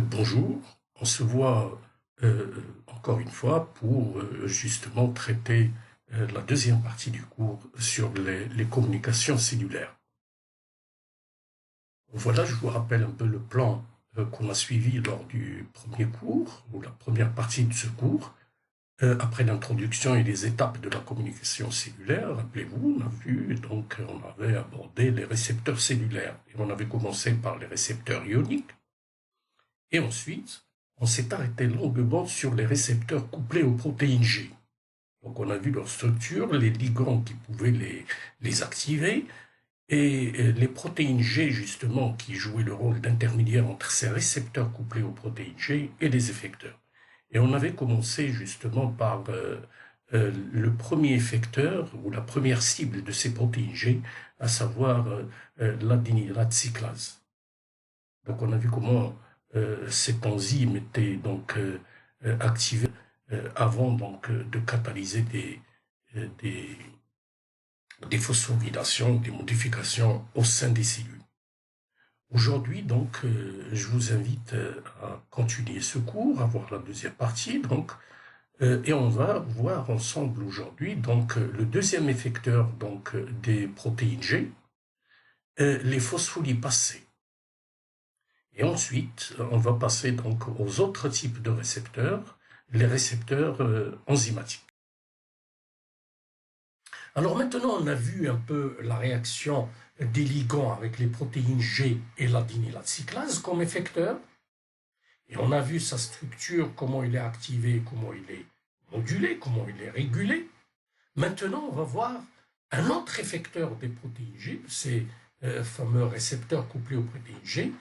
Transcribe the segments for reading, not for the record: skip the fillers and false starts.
Bonjour, on se voit encore une fois pour justement traiter la deuxième partie du cours sur les communications cellulaires. Voilà, je vous rappelle un peu le plan qu'on a suivi lors du premier cours, ou la première partie de ce cours. Après l'introduction et les étapes de la communication cellulaire, rappelez-vous, on avait abordé les récepteurs cellulaires. Et on avait commencé par les récepteurs ioniques. Et ensuite, on s'est arrêté longuement sur les récepteurs couplés aux protéines G. Donc on a vu leur structure, les ligands qui pouvaient les activer, et les protéines G justement qui jouaient le rôle d'intermédiaire entre ces récepteurs couplés aux protéines G et les effecteurs. Et on avait commencé justement par le premier effecteur ou la première cible de ces protéines G, à savoir l'adénylate cyclase. Donc on a vu comment cette enzyme était donc activée avant donc de catalyser des phosphorylations, des modifications au sein des cellules. Aujourd'hui donc je vous invite à continuer ce cours, à voir la deuxième partie donc et on va voir ensemble aujourd'hui donc le deuxième effecteur donc des protéines G, les phospholipasses. Et ensuite, on va passer donc aux autres types de récepteurs, les récepteurs enzymatiques. Alors maintenant, on a vu un peu la réaction des ligands avec les protéines G et l'adénylate cyclase comme effecteurs. Et on a vu sa structure, comment il est activé, comment il est modulé, comment il est régulé. Maintenant, on va voir un autre effecteur des protéines G, ces fameux récepteurs couplés aux protéines G,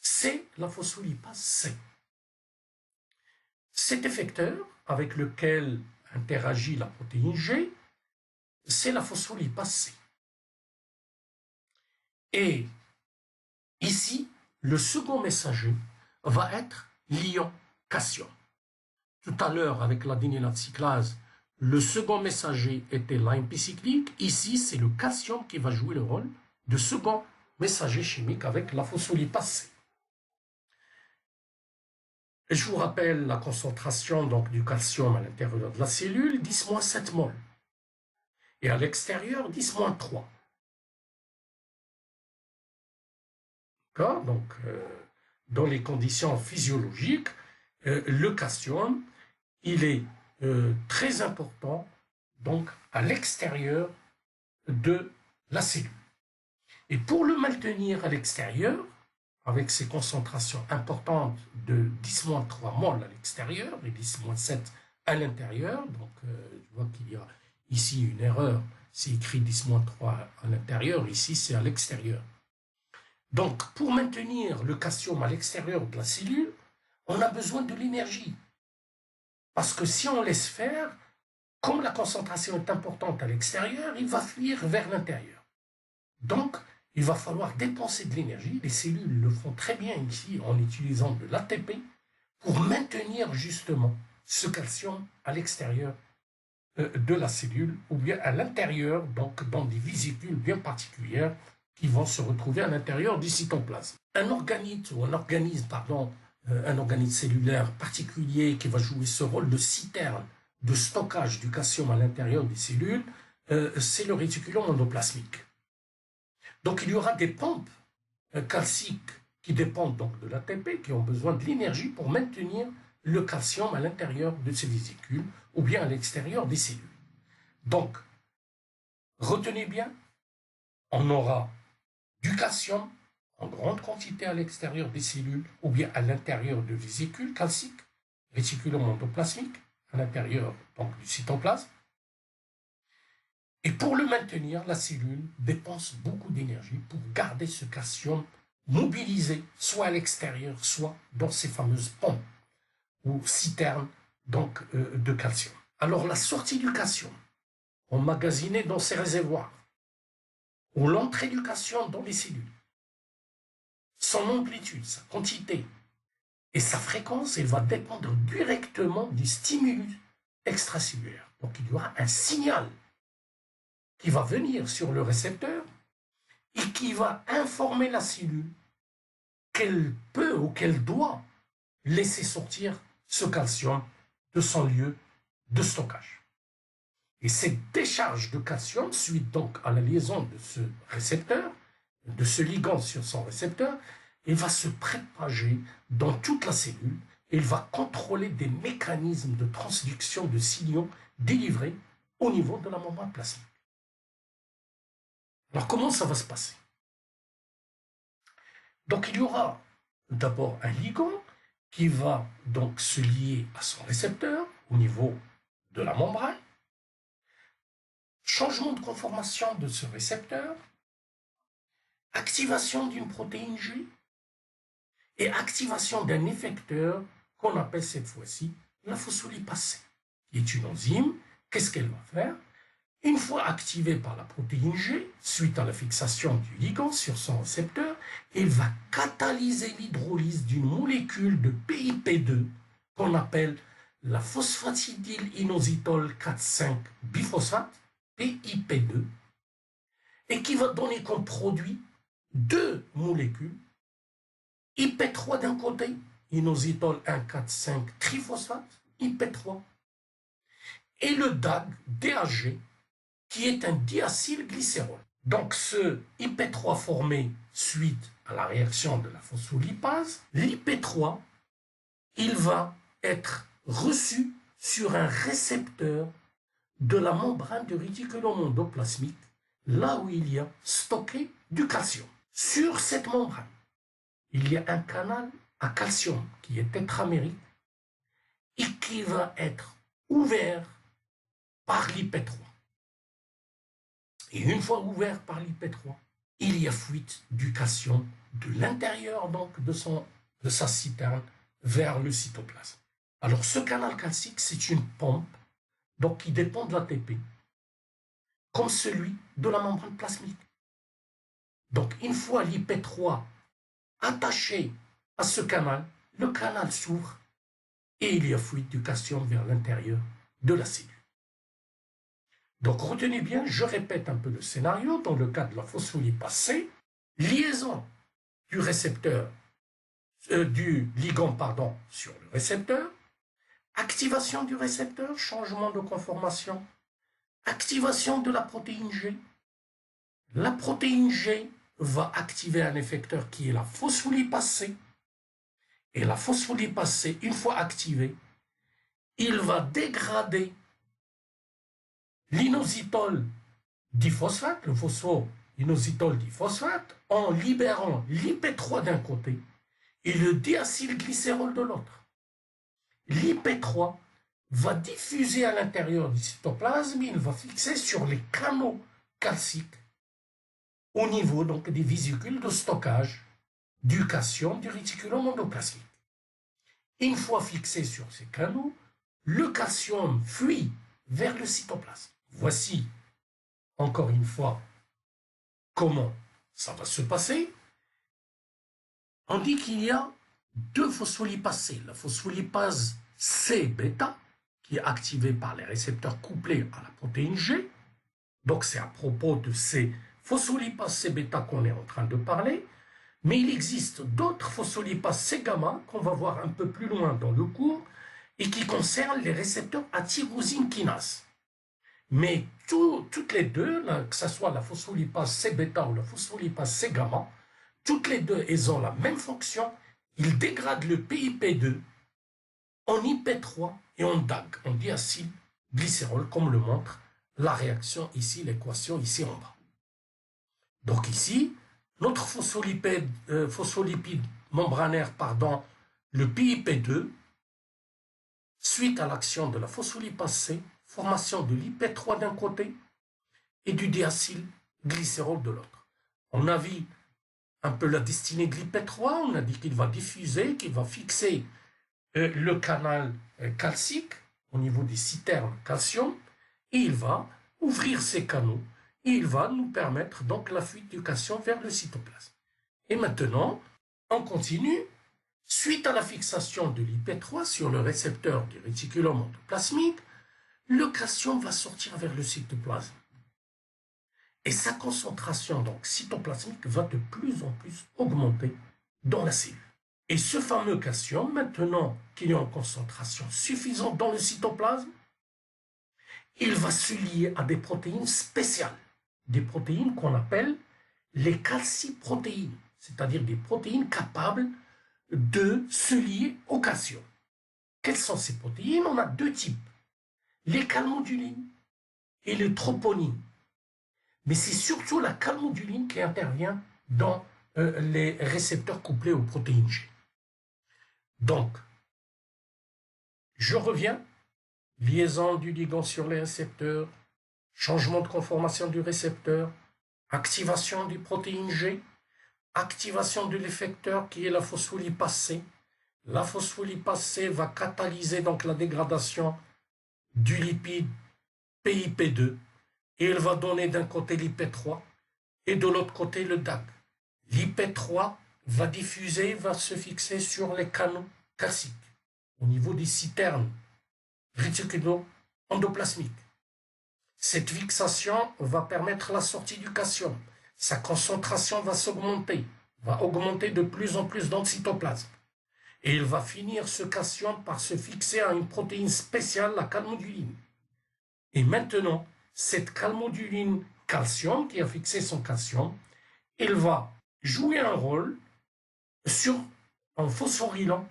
c'est la phospholipase C. Cet effecteur avec lequel interagit la protéine G, c'est la phospholipase C. Et ici, le second messager va être l'ion cation. Tout à l'heure, avec l'adénylate cyclase, le second messager était l'AMP cyclique. Ici, c'est le cation qui va jouer le rôle de second messager chimique avec la phospholipase C. Et je vous rappelle la concentration donc, du calcium à l'intérieur de la cellule, 10-7 mol. Et à l'extérieur, 10-3. D'accord? Donc, dans les conditions physiologiques, le calcium, il est très important donc, à l'extérieur de la cellule. Et pour le maintenir à l'extérieur, avec ces concentrations importantes de 10-3 mol à l'extérieur et 10-7 à l'intérieur, donc je vois qu'il y a ici une erreur, c'est écrit 10-3 à l'intérieur, ici c'est à l'extérieur. Donc pour maintenir le calcium à l'extérieur de la cellule, on a besoin de l'énergie. Parce que si on laisse faire, comme la concentration est importante à l'extérieur, il va fuir vers l'intérieur. Donc, il va falloir dépenser de l'énergie. Les cellules le font très bien ici en utilisant de l'ATP pour maintenir justement ce calcium à l'extérieur de la cellule ou bien à l'intérieur, donc dans des vésicules bien particulières qui vont se retrouver à l'intérieur du cytoplasme. Un organisme cellulaire particulier qui va jouer ce rôle de citerne de stockage du calcium à l'intérieur des cellules, c'est le réticulum endoplasmique. Donc il y aura des pompes calciques qui dépendent donc de l'ATP, qui ont besoin de l'énergie pour maintenir le calcium à l'intérieur de ces vésicules ou bien à l'extérieur des cellules. Donc, retenez bien, on aura du calcium en grande quantité à l'extérieur des cellules ou bien à l'intérieur de vésicules calciques, réticulum endoplasmique, à l'intérieur donc du cytoplasme. Et pour le maintenir, la cellule dépense beaucoup d'énergie pour garder ce calcium mobilisé, soit à l'extérieur, soit dans ces fameuses pompes ou citernes donc, de calcium. Alors la sortie du calcium, emmagasiné dans ces réservoirs, ou l'entrée du calcium dans les cellules, son amplitude, sa quantité et sa fréquence, elle va dépendre directement du stimulus extracellulaire. Donc il y aura un signal qui va venir sur le récepteur et qui va informer la cellule qu'elle peut ou qu'elle doit laisser sortir ce calcium de son lieu de stockage. Et cette décharge de calcium, suite donc à la liaison de ce récepteur, de ce ligand sur son récepteur, il va se propager dans toute la cellule et il va contrôler des mécanismes de transduction de signaux délivrés au niveau de la membrane plasmique. Alors comment ça va se passer? Donc il y aura d'abord un ligand qui va donc se lier à son récepteur au niveau de la membrane. Changement de conformation de ce récepteur, activation d'une protéine G et activation d'un effecteur qu'on appelle cette fois-ci la phospholipase C, qui est une enzyme. Qu'est-ce qu'elle va faire? Une fois activée par la protéine G, suite à la fixation du ligand sur son récepteur, elle va catalyser l'hydrolyse d'une molécule de PIP2 qu'on appelle la phosphatidylinositol 4,5 biphosphate, PIP2, et qui va donner comme produit deux molécules, IP3 d'un côté, inositol 1,4,5 triphosphate, IP3, et le DAG, qui est un diacylglycérol. Donc ce IP3 formé suite à la réaction de la phospholipase, l'IP3, il va être reçu sur un récepteur de la membrane du réticulum endoplasmique, là où il y a stocké du calcium. Sur cette membrane, il y a un canal à calcium qui est tétramérique et qui va être ouvert par l'IP3. Et une fois ouvert par l'IP3, il y a fuite du calcium de l'intérieur donc de sa citerne vers le cytoplasme. Alors ce canal calcique, c'est une pompe donc qui dépend de l'ATP, comme celui de la membrane plasmique. Donc une fois l'IP3 attaché à ce canal, le canal s'ouvre et il y a fuite du calcium vers l'intérieur de la cellule. Donc retenez bien, je répète un peu le scénario. Dans le cas de la phospholipase C, liaison du récepteur, du ligand sur le récepteur, activation du récepteur, changement de conformation, activation de la protéine G. La protéine G va activer un effecteur qui est la phospholipase C. Et la phospholipase C, une fois activée, il va dégrader l'inositol diphosphate, le phosphoinositol diphosphate, en libérant l'IP3 d'un côté et le diacylglycérol de l'autre. L'IP3 va diffuser à l'intérieur du cytoplasme, il va fixer sur les canaux calciques au niveau donc des vésicules de stockage du calcium du réticulum endoplasmique. Une fois fixé sur ces canaux, le calcium fuit vers le cytoplasme. Voici, encore une fois, comment ça va se passer. On dit qu'il y a deux phospholipases C. La phospholipase C-bêta, qui est activée par les récepteurs couplés à la protéine G. Donc c'est à propos de ces phospholipases C-bêta qu'on est en train de parler. Mais il existe d'autres phospholipases C-gamma qu'on va voir un peu plus loin dans le cours et qui concernent les récepteurs à tyrosine kinase. Mais toutes les deux, que ce soit la phospholipase C-bêta ou la phospholipase C-gamma, toutes les deux, elles ont la même fonction. Ils dégradent le PIP2 en IP3 et en DAG, en diacylglycérol, comme le montre la réaction ici, l'équation ici en bas. Donc ici, notre phospholipide membranaire, le PIP2, suite à l'action de la phospholipase C, formation de l'IP3 d'un côté et du diacylglycérol de l'autre. On a vu un peu la destinée de l'IP3, on a dit qu'il va diffuser, qu'il va fixer le canal calcique au niveau des citernes calcium, et il va ouvrir ces canaux, et il va nous permettre donc la fuite du calcium vers le cytoplasme. Et maintenant, on continue. Suite à la fixation de l'IP3 sur le récepteur du réticulum endoplasmique, le calcium va sortir vers le cytoplasme. Et sa concentration donc cytoplasmique va de plus en plus augmenter dans la cellule. Et ce fameux calcium, maintenant qu'il est en concentration suffisante dans le cytoplasme, il va se lier à des protéines spéciales, des protéines qu'on appelle les calciprotéines, c'est-à-dire des protéines capables de se lier au calcium. Quelles sont ces protéines? On a deux types, les calmodulines et les troponines. Mais c'est surtout la calmoduline qui intervient dans les récepteurs couplés aux protéines G. Donc, je reviens, liaison du ligand sur les récepteurs, changement de conformation du récepteur, activation du protéine G, activation de l'effecteur qui est la phospholipase C. La phospholipase C va catalyser donc la dégradation du lipide PIP2 et elle va donner d'un côté l'IP3 et de l'autre côté le DAG. L'IP3 va diffuser, va se fixer sur les canaux calciques au niveau des citernes réticulo-endoplasmiques. Cette fixation va permettre la sortie du calcium. Sa concentration va s'augmenter, va augmenter de plus en plus dans le cytoplasme. Et il va finir ce calcium par se fixer à une protéine spéciale, la calmoduline. Et maintenant, cette calmoduline calcium, qui a fixé son calcium, il va jouer un rôle en phosphorylant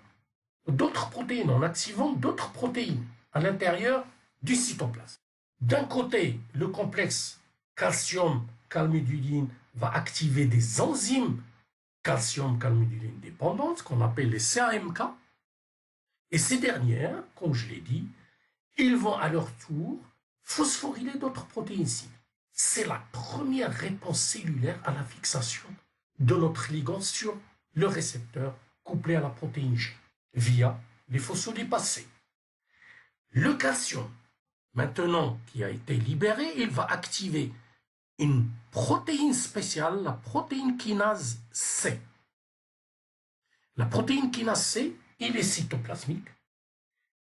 d'autres protéines, en activant d'autres protéines à l'intérieur du cytoplasme. D'un côté, le complexe calcium-calmoduline va activer des enzymes calcium-calmoduline dépendantes, qu'on appelle les CAMK, et ces dernières, comme je l'ai dit, ils vont à leur tour phosphoryler d'autres protéines cibles. C'est la première réponse cellulaire à la fixation de notre ligand sur le récepteur couplé à la protéine G via les phospholipases C. Le calcium, maintenant qui a été libéré, il va activer une protéine spéciale, la protéine kinase C. La protéine kinase C, il est cytoplasmique,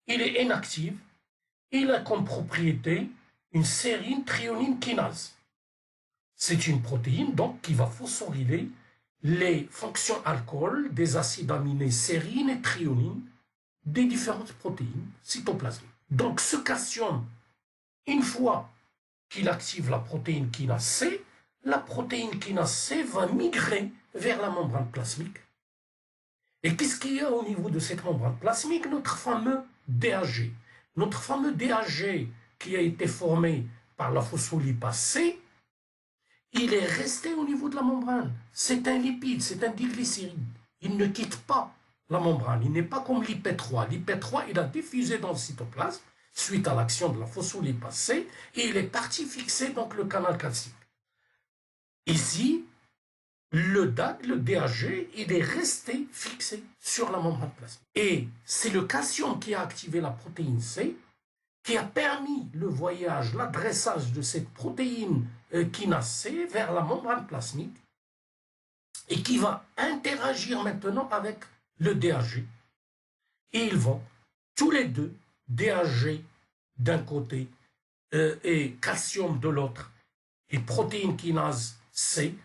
il est inactif, il a comme propriété une sérine thréonine kinase. C'est une protéine donc qui va phosphoryler les fonctions alcool des acides aminés sérine et thréonine des différentes protéines cytoplasmiques. Donc ce calcium, une fois qu'il active la protéine kinase C, la protéine kinase C va migrer vers la membrane plasmique. Et qu'est-ce qu'il y a au niveau de cette membrane plasmique? Notre fameux DAG. Notre fameux DAG qui a été formé par la phospholipase C, il est resté au niveau de la membrane. C'est un lipide, c'est un diglycéride. Il ne quitte pas la membrane. Il n'est pas comme l'IP3. L'IP3, il a diffusé dans le cytoplasme suite à l'action de la phospholipase C et il est parti fixer donc le canal calcique. Ici, le DAG, le DAG, il est resté fixé sur la membrane plasmique. Et c'est le calcium qui a activé la protéine C qui a permis le voyage, l'adressage de cette protéine kinase C vers la membrane plasmique et qui va interagir maintenant avec le DAG. Et ils vont tous les deux, DAG d'un côté et calcium de l'autre et protéine kinase C,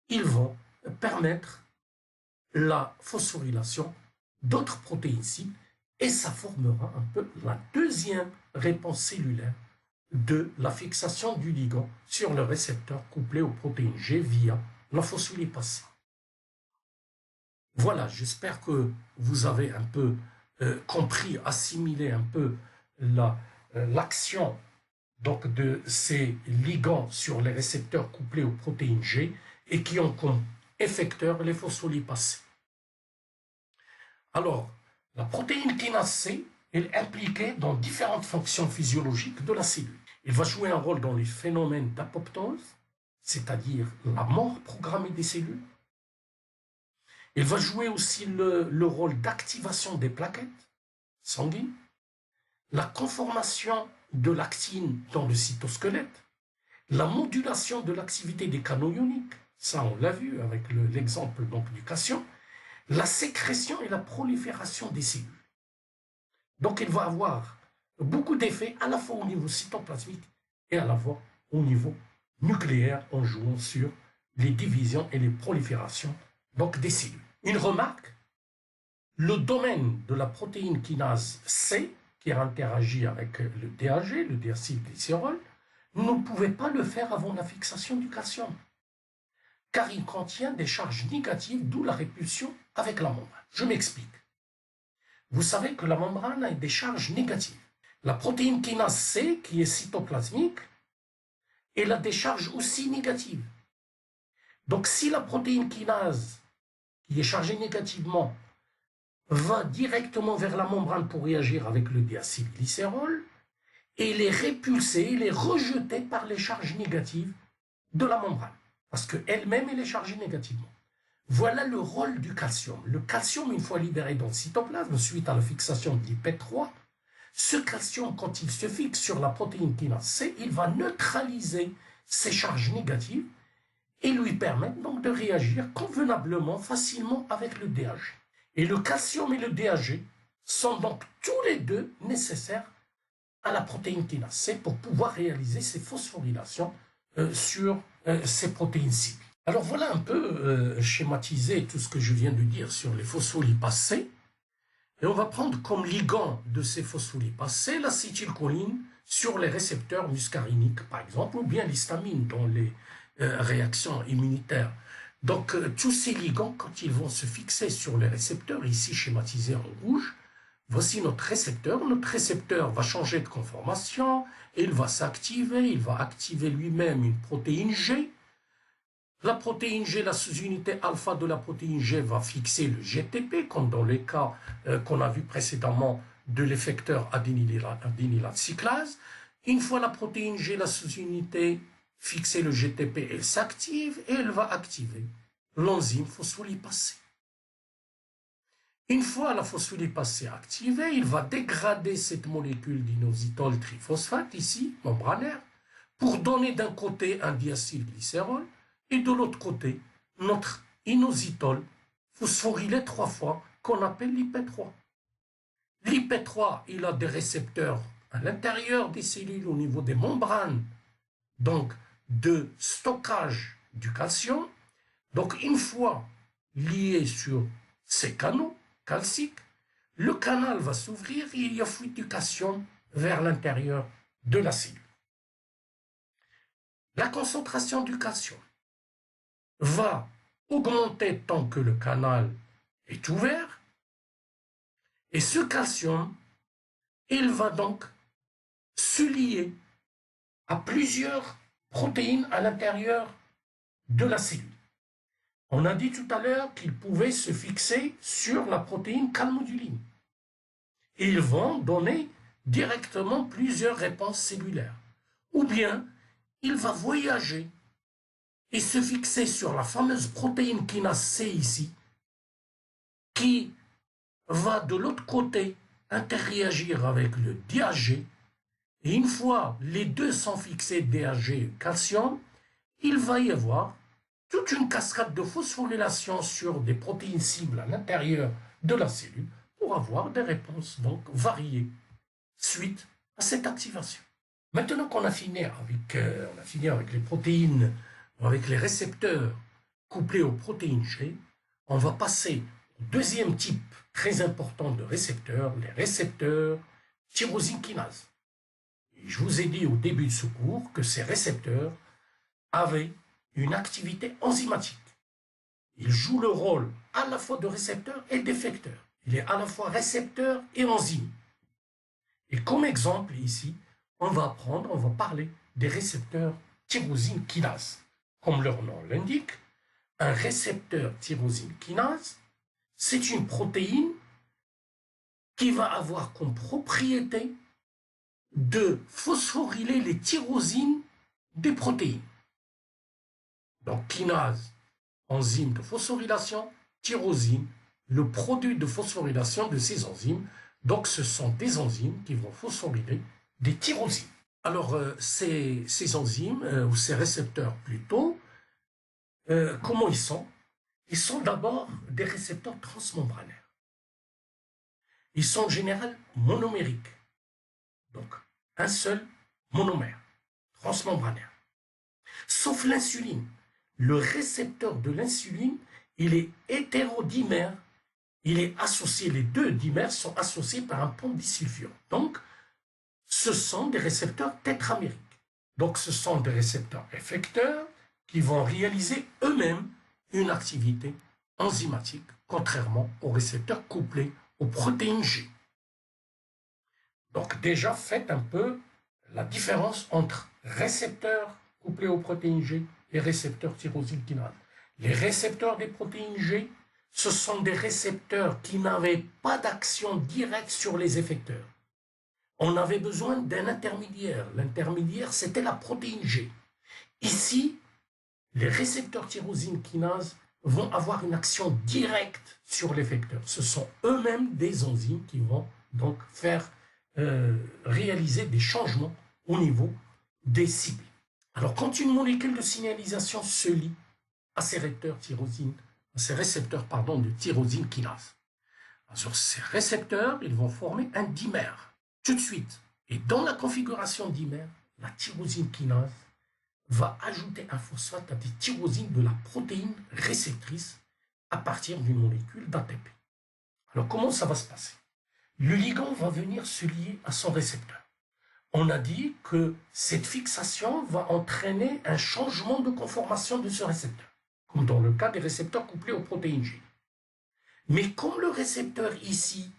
ils vont permettre la phosphorylation d'autres protéines cibles et ça formera un peu la deuxième réponse cellulaire de la fixation du ligand sur le récepteur couplé aux protéines G via la phospholipase C. Voilà, j'espère que vous avez un peu compris, assimilé un peu l'action donc de ces ligands sur les récepteurs couplés aux protéines G et qui ont comme effecteur les phospholipases C. Alors, la protéine kinase C est impliquée dans différentes fonctions physiologiques de la cellule. Elle va jouer un rôle dans les phénomènes d'apoptose, c'est-à-dire la mort programmée des cellules. Elle va jouer aussi le rôle d'activation des plaquettes sanguines, la conformation de l'actine dans le cytosquelette, la modulation de l'activité des canaux ioniques, ça on l'a vu avec l'exemple du calcium, la sécrétion et la prolifération des cellules. Donc il va avoir beaucoup d'effets à la fois au niveau cytoplasmique et à la fois au niveau nucléaire en jouant sur les divisions et les proliférations donc des cellules. Une remarque, le domaine de la protéine kinase C, qui interagit avec le DAG, le déacylglycérol, ne pouvait pas le faire avant la fixation du calcium, car il contient des charges négatives, d'où la répulsion avec la membrane. Je m'explique. Vous savez que la membrane a des charges négatives. La protéine kinase C, qui est cytoplasmique, elle a des charges aussi négatives. Donc si la protéine kinase, qui est chargée négativement, va directement vers la membrane pour réagir avec le déacylglycérol, elle est répulsée, elle est rejetée par les charges négatives de la membrane, parce qu'elle-même, elle est chargée négativement. Voilà le rôle du calcium. Le calcium, une fois libéré dans le cytoplasme, suite à la fixation de l'IP3, ce calcium, quand il se fixe sur la protéine kinase C, il va neutraliser ces charges négatives et lui permettre donc de réagir convenablement, facilement avec le DAG. Et le calcium et le DAG sont donc tous les deux nécessaires à la protéine kinase C pour pouvoir réaliser ces phosphorylations sur ces protéines cibles. Alors voilà un peu schématisé tout ce que je viens de dire sur les phospholipases C. Et on va prendre comme ligand de ces phospholipases C l'acétylcholine sur les récepteurs muscariniques, par exemple, ou bien l'histamine dans les réactions immunitaires. Donc, tous ces ligands, quand ils vont se fixer sur les récepteurs, ici schématisés en rouge, voici notre récepteur. Notre récepteur va changer de conformation, il va s'activer, il va activer lui-même une protéine G. La protéine G, la sous-unité alpha de la protéine G va fixer le GTP, comme dans les cas qu'on a vu précédemment de l'effecteur adénylate cyclase. Une fois la protéine G, la sous-unité fixée le GTP, elle s'active et elle va activer l'enzyme phospholipase C. Une fois la phospholipase C activée, il va dégrader cette molécule d'inositol triphosphate, ici, membranaire, pour donner d'un côté un diacylglycérol, et de l'autre côté, notre inositol phosphorylé 3 fois, qu'on appelle l'IP3. L'IP3, il a des récepteurs à l'intérieur des cellules, au niveau des membranes, donc de stockage du calcium. Donc une fois lié sur ces canaux calciques, le canal va s'ouvrir et il y a fuite du calcium vers l'intérieur de la cellule. La concentration du calcium va augmenter tant que le canal est ouvert, et ce calcium, il va donc se lier à plusieurs protéines à l'intérieur de la cellule. On a dit tout à l'heure qu'il pouvait se fixer sur la protéine calmoduline. Et ils vont donner directement plusieurs réponses cellulaires. Ou bien, il va voyager et se fixer sur la fameuse protéine kinase C ici, qui va de l'autre côté interréagir avec le DAG. Et une fois les deux sont fixés, DAG et calcium, il va y avoir toute une cascade de phosphorylation sur des protéines cibles à l'intérieur de la cellule pour avoir des réponses donc variées suite à cette activation. Maintenant qu'on a fini avec les protéines, avec les récepteurs couplés aux protéines G, on va passer au deuxième type très important de récepteurs, les récepteurs tyrosine kinase. Et je vous ai dit au début de ce cours que ces récepteurs avaient une activité enzymatique. Il joue le rôle à la fois de récepteur et d'effecteur. Il est à la fois récepteur et enzyme. Et comme exemple ici, on va parler des récepteurs tyrosine kinase. Comme leur nom l'indique, un récepteur tyrosine kinase, c'est une protéine qui va avoir comme propriété de phosphoryler les tyrosines des protéines. Donc kinase, enzyme de phosphorylation, tyrosine, le produit de phosphorylation de ces enzymes. Donc ce sont des enzymes qui vont phosphoryler des tyrosines. Alors ces enzymes, ou ces récepteurs plutôt, comment ils sont? Ils sont d'abord des récepteurs transmembranaires. Ils sont en général monomériques. Donc un seul monomère, transmembranaire. Sauf l'insuline. Le récepteur de l'insuline, il est hétérodimère il est associé, les deux dimères sont associés par un pont disulfure. Donc, ce sont des récepteurs tétramériques. Donc, ce sont des récepteurs effecteurs qui vont réaliser eux-mêmes une activité enzymatique, contrairement aux récepteurs couplés aux protéines G. Donc, déjà, faites un peu la différence entre récepteurs couplés aux protéines G et récepteurs tyrosine kinase. Les récepteurs des protéines G, ce sont des récepteurs qui n'avaient pas d'action directe sur les effecteurs. On avait besoin d'un intermédiaire. L'intermédiaire, c'était la protéine G. Ici, les récepteurs tyrosine kinase vont avoir une action directe sur l'effecteur. Ce sont eux-mêmes des enzymes qui vont donc faire réaliser des changements au niveau des cibles. Alors, quand une molécule de signalisation se lie à ces récepteurs de tyrosine kinase, sur ces récepteurs, ils vont former un dimère tout de suite. Et dans la configuration dimère, la tyrosine kinase va ajouter un phosphate à des tyrosines de la protéine réceptrice à partir d'une molécule d'ATP. Alors, comment ça va se passer? Le ligand va venir se lier à son récepteur. On a dit que cette fixation va entraîner un changement de conformation de ce récepteur, comme dans le cas des récepteurs couplés aux protéines G. Mais comme le récepteur ici,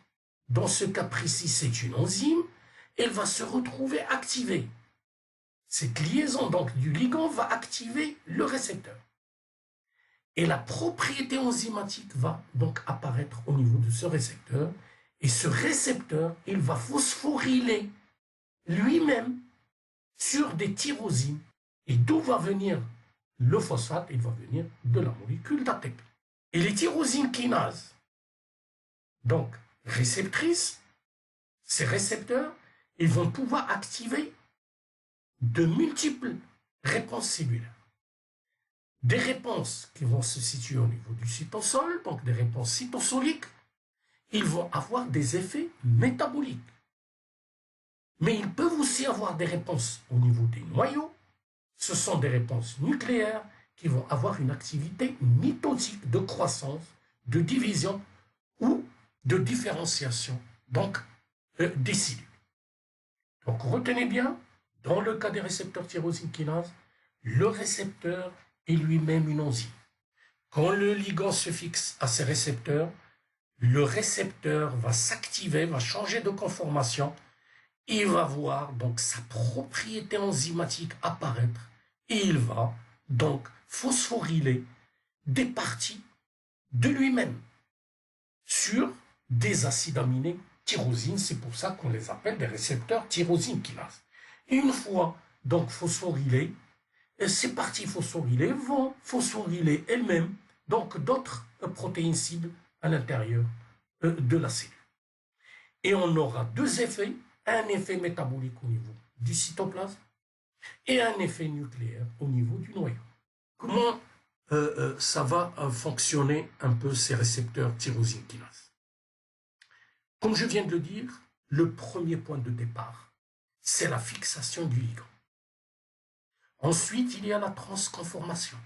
dans ce cas précis, c'est une enzyme, elle va se retrouver activée. Cette liaison donc du ligand va activer le récepteur. Et la propriété enzymatique va donc apparaître au niveau de ce récepteur. Et ce récepteur, il va phosphoryler lui-même sur des tyrosines. Et d'où va venir le phosphate? Il va venir de la molécule d'ATP. Et les tyrosines kinases, donc réceptrices, ces récepteurs, ils vont pouvoir activer de multiples réponses cellulaires. Des réponses qui vont se situer au niveau du cytosol, donc des réponses cytosoliques. Ils vont avoir des effets métaboliques. Mais ils peuvent aussi avoir des réponses au niveau des noyaux. Ce sont des réponses nucléaires qui vont avoir une activité mitotique de croissance, de division ou de différenciation, donc des cellules. Donc retenez bien, dans le cas des récepteurs tyrosine kinase, le récepteur est lui-même une enzyme. Quand le ligand se fixe à ces récepteurs, le récepteur va s'activer, va changer de conformation, il va voir donc sa propriété enzymatique apparaître et il va donc phosphoryler des parties de lui-même sur des acides aminés tyrosine. C'est pour ça qu'on les appelle des récepteurs tyrosine kinase. Une fois donc phosphorylés, ces parties phosphorylées vont phosphoryler elles-mêmes donc d'autres protéines cibles à l'intérieur de la cellule. Et on aura deux effets, un effet métabolique au niveau du cytoplasme et un effet nucléaire au niveau du noyau. Comment ça va fonctionner un peu ces récepteurs tyrosine kinase? Comme je viens de le dire, le premier point de départ, c'est la fixation du ligand. Ensuite, il y a la transconformation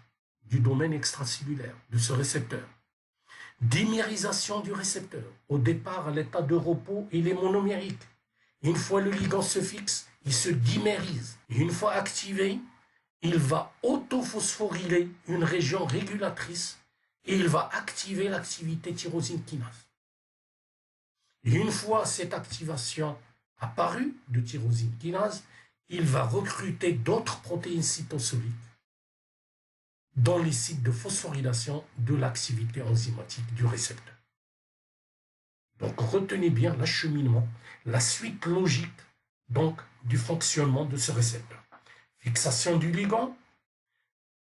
du domaine extracellulaire de ce récepteur. Dimérisation du récepteur. Au départ, à l'état de repos, il est monomérique. Une fois le ligand se fixe, il se dimérise. Et une fois activé, il va autophosphoryler une région régulatrice et il va activer l'activité tyrosine kinase. Et une fois cette activation apparue de tyrosine kinase, il va recruter d'autres protéines cytosoliques dans les sites de phosphorylation de l'activité enzymatique du récepteur. Donc retenez bien l'acheminement, la suite logique donc du fonctionnement de ce récepteur. Fixation du ligand,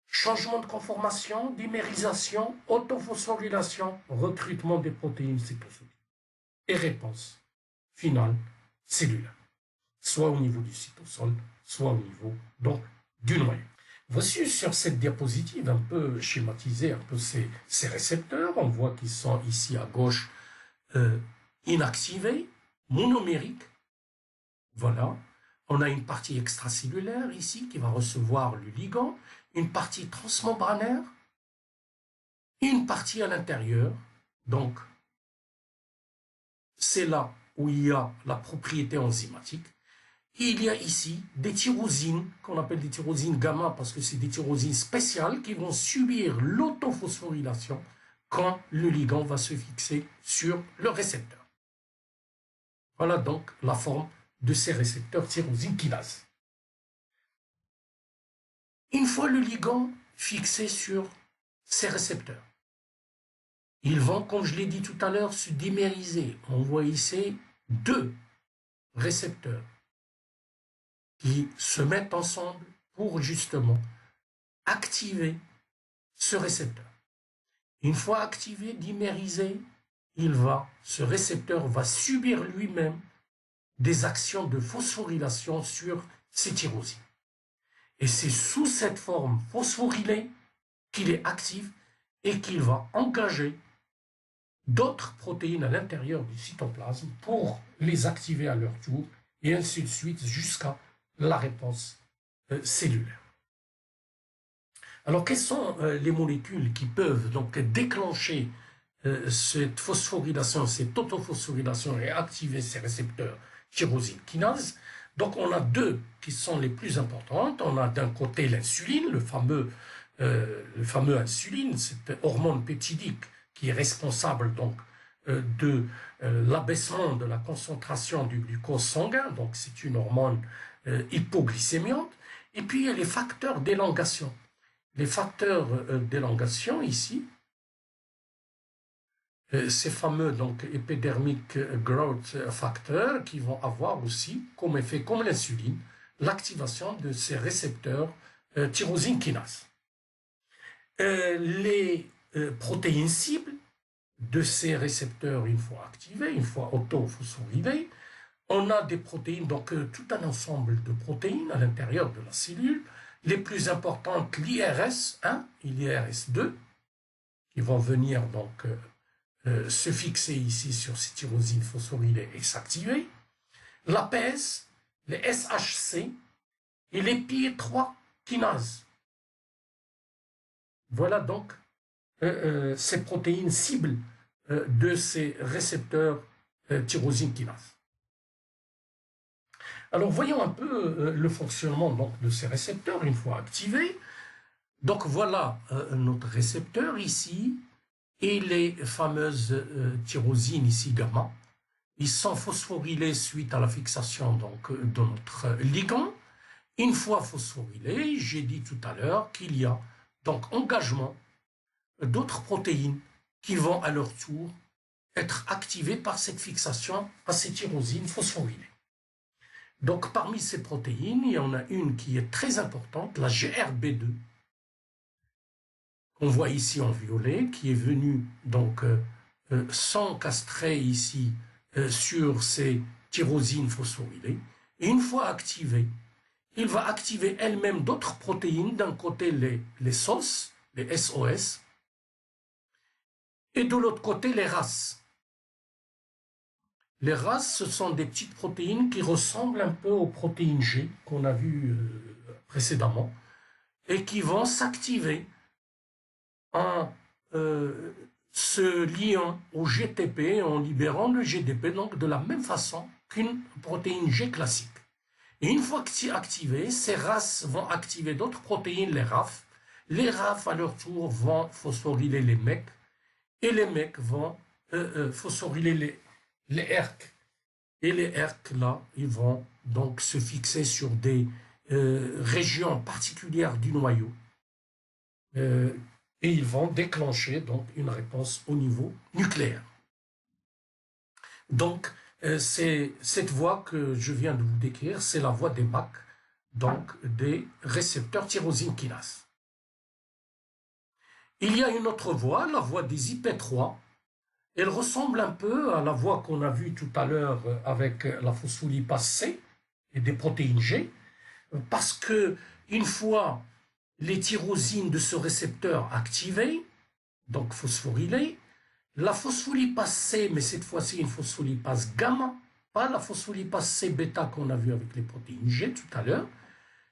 changement de conformation, dimérisation, autophosphorylation, recrutement des protéines cytosoliques et réponse finale cellulaire, soit au niveau du cytosol, soit au niveau donc du noyau. Voici sur cette diapositive un peu schématisé un peu ces récepteurs. On voit qu'ils sont ici à gauche inactivés, monomériques. Voilà. On a une partie extracellulaire ici qui va recevoir le ligand, une partie transmembranaire, une partie à l'intérieur, donc c'est là où il y a la propriété enzymatique. Il y a ici des tyrosines, qu'on appelle des tyrosines gamma, parce que c'est des tyrosines spéciales qui vont subir l'autophosphorylation quand le ligand va se fixer sur le récepteur. Voilà donc la forme de ces récepteurs tyrosine kinase. Une fois le ligand fixé sur ces récepteurs, ils vont, comme je l'ai dit tout à l'heure, se dimériser. On voit ici deux récepteurs qui se mettent ensemble pour justement activer ce récepteur. Une fois activé, dimérisé, ce récepteur va subir lui-même des actions de phosphorylation sur ces tyrosines. Et c'est sous cette forme phosphorylée qu'il est actif et qu'il va engager d'autres protéines à l'intérieur du cytoplasme pour les activer à leur tour, et ainsi de suite jusqu'à la réponse cellulaire. Alors, quelles sont les molécules qui peuvent donc déclencher cette phosphorylation, cette autophosphorylation et activer ces récepteurs tyrosine kinase? Donc, on a deux qui sont les plus importantes. On a d'un côté l'insuline, le fameux insuline, cette hormone peptidique qui est responsable donc de l'abaissement de la concentration du glucose sanguin. Donc, c'est une hormone hypoglycémiante. Et puis, il y a les facteurs d'élongation. Les facteurs d'élongation ici, ces fameux donc epidermic growth factors qui vont avoir aussi comme effet, comme l'insuline, l'activation de ces récepteurs tyrosine kinase. Les protéines cibles de ces récepteurs, une fois activés, une fois autophosphorylés, on a des protéines, donc tout un ensemble de protéines à l'intérieur de la cellule. Les plus importantes, l'IRS1 et l'IRS2, qui vont venir donc se fixer ici sur ces tyrosines phosphorylées et s'activer. L'APS, les SHC et les PI3 kinases. Voilà donc ces protéines cibles de ces récepteurs tyrosine kinase. Alors voyons un peu le fonctionnement donc, de ces récepteurs une fois activés. Donc voilà notre récepteur ici et les fameuses tyrosines ici gamma. Ils sont phosphorylés suite à la fixation donc, de notre ligand. Une fois phosphorylés, j'ai dit tout à l'heure qu'il y a donc engagement d'autres protéines qui vont à leur tour être activées par cette fixation à ces tyrosines phosphorylées. Donc parmi ces protéines, il y en a une qui est très importante, la GRB2, qu'on voit ici en violet, qui est venue donc s'encastrer ici sur ces tyrosines phosphorylées. Et une fois activée, il va activer elle-même d'autres protéines, d'un côté les SOS, les SOS, et de l'autre côté les RAS. Les RAS, ce sont des petites protéines qui ressemblent un peu aux protéines G qu'on a vues précédemment et qui vont s'activer en se liant au GTP, en libérant le GDP, donc de la même façon qu'une protéine G classique. Et une fois activées, ces RAS vont activer d'autres protéines, les RAF. Les RAF, à leur tour, vont phosphoryler les MEC, et les MEC vont phosphoryler les ERK. Et les ERK, là, ils vont donc se fixer sur des régions particulières du noyau. Et ils vont déclencher donc une réponse au niveau nucléaire. Donc, c'est cette voie que je viens de vous décrire, c'est la voie des MAC, donc des récepteurs tyrosine kinase. Il y a une autre voie, la voie des IP3. Elle ressemble un peu à la voie qu'on a vue tout à l'heure avec la phospholipase C et des protéines G, parce que une fois les tyrosines de ce récepteur activées, donc phosphorylées, la phospholipase C, mais cette fois-ci une phospholipase gamma, pas la phospholipase C bêta qu'on a vu avec les protéines G tout à l'heure,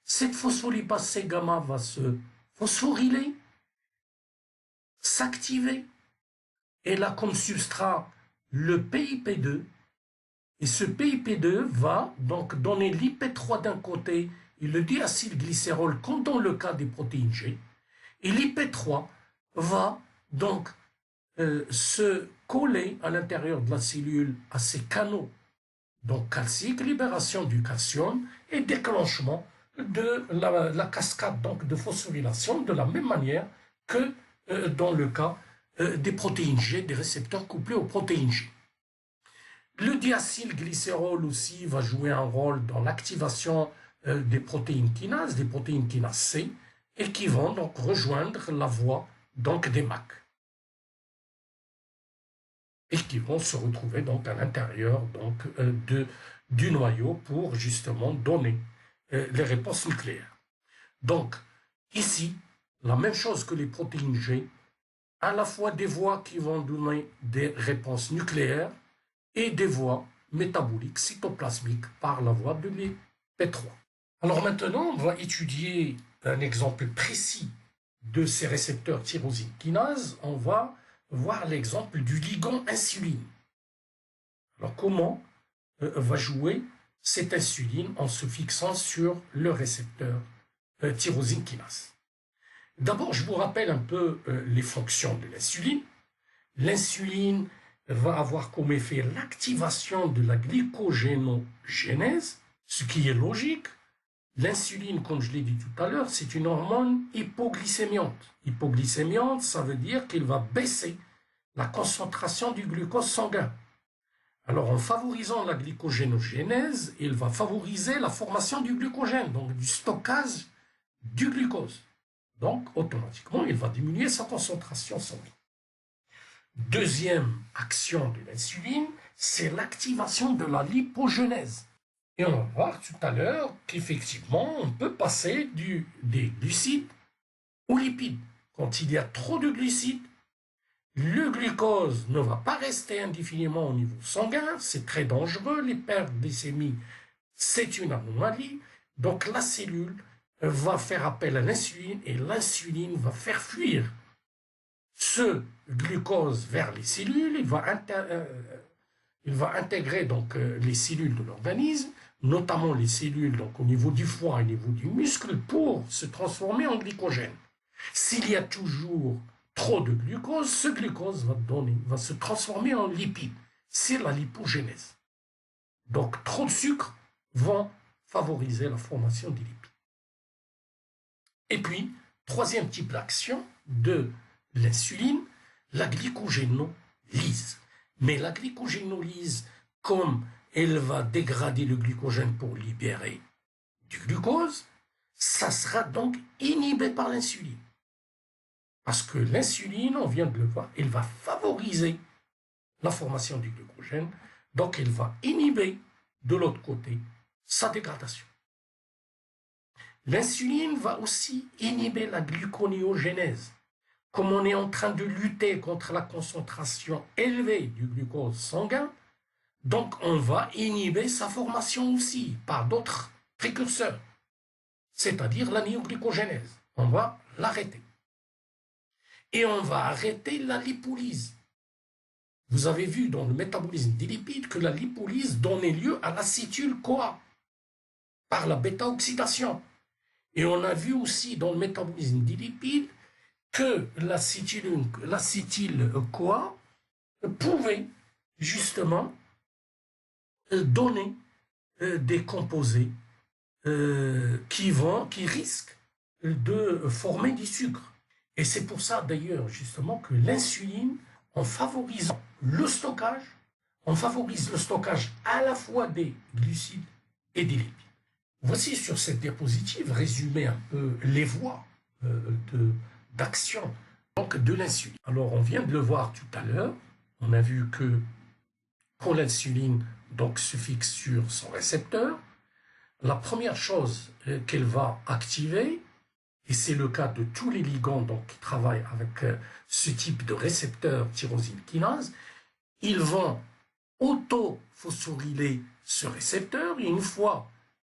cette phospholipase C gamma va se phosphoryler, s'activer, et là comme substrat le PIP2, Et ce PIP2 va donc donner l'IP3 d'un côté et le diacylglycérol comme dans le cas des protéines G. Et l'IP3 va donc se coller à l'intérieur de la cellule à ces canaux donc calcique, libération du calcium et déclenchement de la cascade donc de phosphorylation de la même manière que dans le cas des protéines G, des récepteurs couplés aux protéines G. Le diacylglycérol aussi va jouer un rôle dans l'activation des protéines kinases C, et qui vont donc rejoindre la voie donc des MAC. Et qui vont se retrouver donc à l'intérieur donc du noyau pour justement donner les réponses nucléaires. Donc ici, la même chose que les protéines G, à la fois des voies qui vont donner des réponses nucléaires et des voies métaboliques cytoplasmiques par la voie de l'IP3. Alors maintenant, on va étudier un exemple précis de ces récepteurs tyrosine kinase. On va voir l'exemple du ligand insuline. Alors comment va jouer cette insuline en se fixant sur le récepteur tyrosine kinase? D'abord, je vous rappelle un peu les fonctions de l'insuline. L'insuline va avoir comme effet l'activation de la glycogénogénèse, ce qui est logique. L'insuline, comme je l'ai dit tout à l'heure, c'est une hormone hypoglycémiante. Hypoglycémiante, ça veut dire qu'il va baisser la concentration du glucose sanguin. Alors, en favorisant la glycogénogénèse, il va favoriser la formation du glycogène, donc du stockage du glucose. Donc, automatiquement, il va diminuer sa concentration sanguine. Deuxième action de l'insuline, c'est l'activation de la lipogénèse. Et on va voir tout à l'heure qu'effectivement, on peut passer des glucides aux lipides. Quand il y a trop de glucides, le glucose ne va pas rester indéfiniment au niveau sanguin, c'est très dangereux, l'hyperglycémie, c'est une anomalie. Donc la cellule va faire appel à l'insuline et l'insuline va faire fuir ce glucose vers les cellules, il va intégrer donc les cellules de l'organisme, notamment les cellules donc au niveau du foie et au niveau du muscle, pour se transformer en glycogène. S'il y a toujours trop de glucose, ce glucose va se transformer en lipide. C'est la lipogénèse. Donc trop de sucre vont favoriser la formation des lipides. Et puis, troisième type d'action de l'insuline, la glycogénolyse. Mais la glycogénolyse, comme elle va dégrader le glycogène pour libérer du glucose, ça sera donc inhibé par l'insuline. Parce que l'insuline, on vient de le voir, elle va favoriser la formation du glycogène, donc elle va inhiber de l'autre côté sa dégradation. L'insuline va aussi inhiber la gluconéogénèse. Comme on est en train de lutter contre la concentration élevée du glucose sanguin, donc on va inhiber sa formation aussi par d'autres précurseurs, c'est-à-dire la néoglycogénèse. On va l'arrêter. Et on va arrêter la lipolyse. Vous avez vu dans le métabolisme des lipides que la lipolyse donnait lieu à l'acétyl-CoA par la bêta-oxydation. Et on a vu aussi dans le métabolisme des lipides que l'acétyl-CoA pouvait justement donner des composés qui risquent de former du sucre. Et c'est pour ça d'ailleurs justement que l'insuline, en favorisant le stockage, on favorise le stockage à la fois des glucides et des lipides. Voici sur cette diapositive résumé un peu les voies d'action donc de l'insuline. Alors on vient de le voir tout à l'heure, on a vu que quand l'insuline donc se fixe sur son récepteur, la première chose qu'elle va activer, et c'est le cas de tous les ligands donc, qui travaillent avec ce type de récepteur tyrosine kinase, ils vont autophosphoryler ce récepteur, et une fois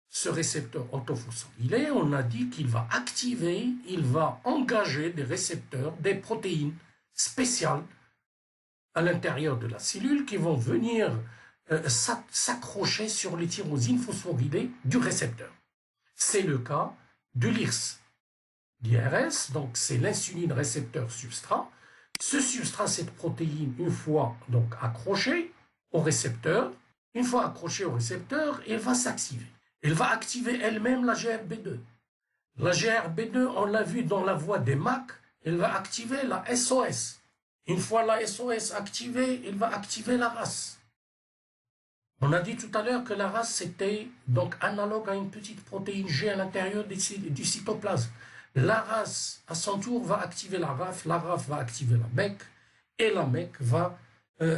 ce récepteur autophosphorylé, on a dit qu'il va activer, il va engager des récepteurs, des protéines spéciales à l'intérieur de la cellule qui vont venir s'accrocher sur les tyrosines phosphorylées du récepteur. C'est le cas de l'IRS. L'IRS, donc c'est l'insuline récepteur substrat. Ce substrat, cette protéine, une fois donc accrochée au récepteur, elle va s'activer. Elle va activer elle-même la GRB2. La GRB2, on l'a vu dans la voie des MAC, elle va activer la SOS. Une fois la SOS activée, elle va activer la RAS. On a dit tout à l'heure que la RAS, c'était donc analogue à une petite protéine G à l'intérieur du cytoplasme. La RAS, à son tour, va activer la RAF va activer la MEC, et la MEC va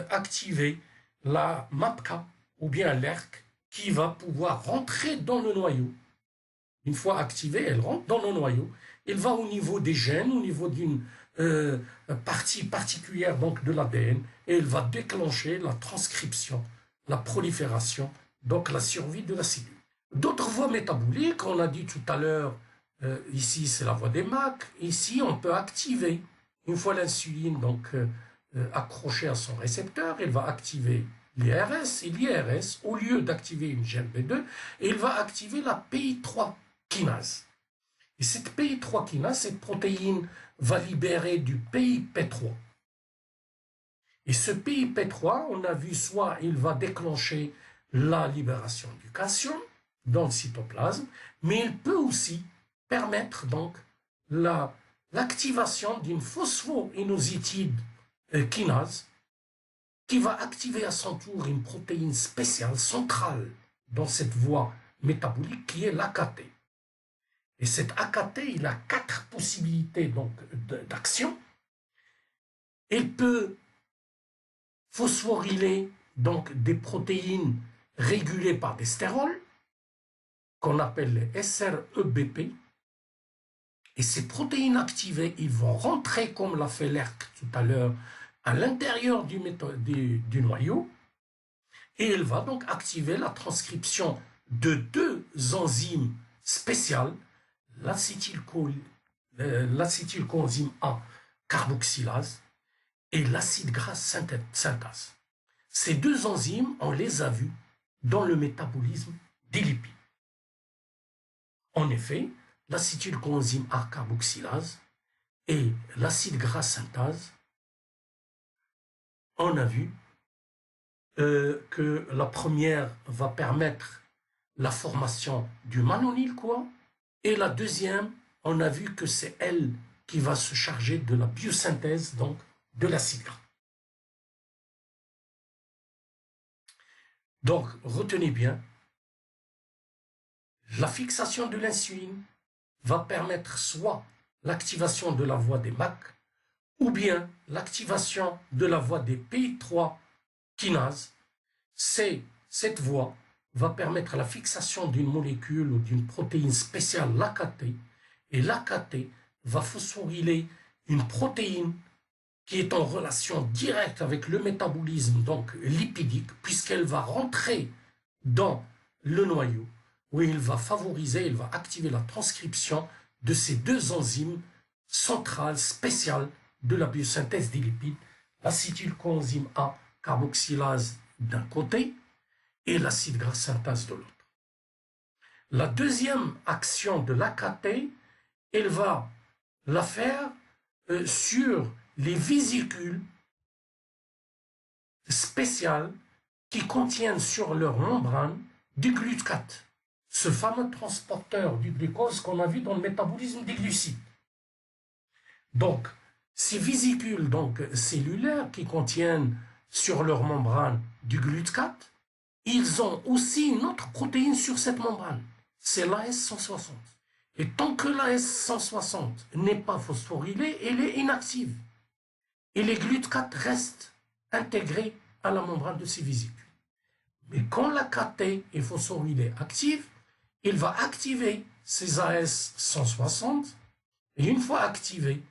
activer la MAPK, ou bien l'ERK, qui va pouvoir rentrer dans le noyau. Une fois activée, elle rentre dans le noyau. Elle va au niveau des gènes, au niveau d'une partie particulière donc de l'ADN, et elle va déclencher la transcription, la prolifération, donc la survie de la cellule. D'autres voies métaboliques, on a dit tout à l'heure, ici c'est la voie des MAC, ici on peut activer, une fois l'insuline donc accrochée à son récepteur, elle va activer l'IRS, et l'IRS, au lieu d'activer une GLB2, elle va activer la PI3 kinase. Et cette PI3 kinase, cette protéine va libérer du PIP3. Et ce PIP3, on a vu soit il va déclencher la libération du calcium dans le cytoplasme, mais il peut aussi permettre donc l'activation d'une phosphoinositide kinase qui va activer à son tour une protéine spéciale centrale dans cette voie métabolique qui est l'AKT. Et cet AKT, il a 4 possibilités donc d'action. Il peut phosphoryler donc des protéines régulées par des stérols, qu'on appelle les SREBP. Et ces protéines activées, ils vont rentrer, comme l'a fait l'ERK tout à l'heure, à l'intérieur du noyau, et elle va donc activer la transcription de 2 enzymes spéciales, l'acétylcoenzyme A carboxylase et l'acide gras synthase. Ces 2 enzymes, on les a vus dans le métabolisme des lipides. En effet, l'acétylcoenzyme A carboxylase et l'acide gras synthase, on a vu que la première va permettre la formation du manonyl-CoA, et la deuxième, on a vu que c'est elle qui va se charger de la biosynthèse donc de l'acide gras. Donc, retenez bien, la fixation de l'insuline va permettre soit l'activation de la voie des MAC, ou bien l'activation de la voie des PI3 kinase. Cette voie va permettre la fixation d'une molécule ou d'une protéine spéciale, l'AKT, et l'AKT va phosphoryler une protéine qui est en relation directe avec le métabolisme donc lipidique, puisqu'elle va rentrer dans le noyau, où il va favoriser, il va activer la transcription de ces 2 enzymes centrales spéciales de la biosynthèse des lipides, l'acétylcoenzyme A carboxylase d'un côté et l'acide gras synthase de l'autre. La deuxième action de l'AKT, elle va la faire sur les vésicules spéciales qui contiennent sur leur membrane du glucate, ce fameux transporteur du glucose qu'on a vu dans le métabolisme des glucides. Donc, ces vésicules donc, cellulaires qui contiennent sur leur membrane du glucate, ils ont aussi une autre protéine sur cette membrane, c'est l'AS160. Et tant que l'AS160 n'est pas phosphorylée, elle est inactive. Et les glucates restent intégrés à la membrane de ces vésicules. Mais quand l'AKT est phosphorylée active, il va activer ces AS160, et une fois activé,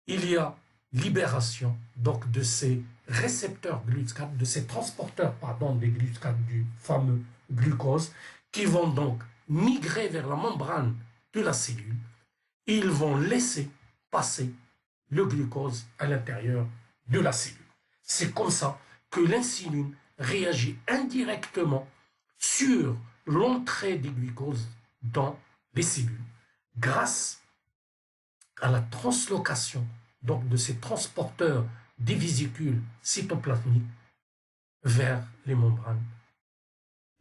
il y a libération donc de ces récepteurs glucate, de ces transporteurs des glucates du fameux glucose, qui vont donc migrer vers la membrane de la cellule, et ils vont laisser passer le glucose à l'intérieur de la cellule. C'est comme ça que l'insuline réagit indirectement sur l'entrée des glucoses dans les cellules grâce à la translocation donc, de ces transporteurs des vésicules cytoplasmiques vers les membranes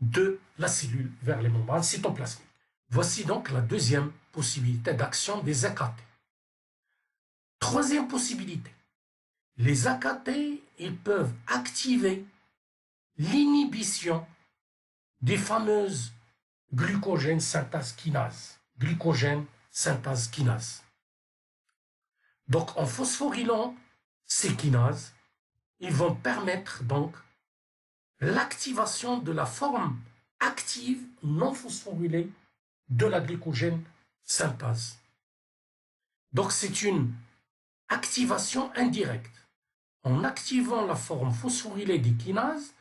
de la cellule vers les membranes cytoplasmiques. Voici donc la deuxième possibilité d'action des AKT. Troisième possibilité, les AKT, ils peuvent activer l'inhibition des fameuses glucogène synthase kinase. Glucogène synthase kinase. Donc en phosphorylant ces kinases, ils vont permettre donc l'activation de la forme active non phosphorylée de la glycogène synthase. Donc c'est une activation indirecte. En activant la forme phosphorylée des kinases,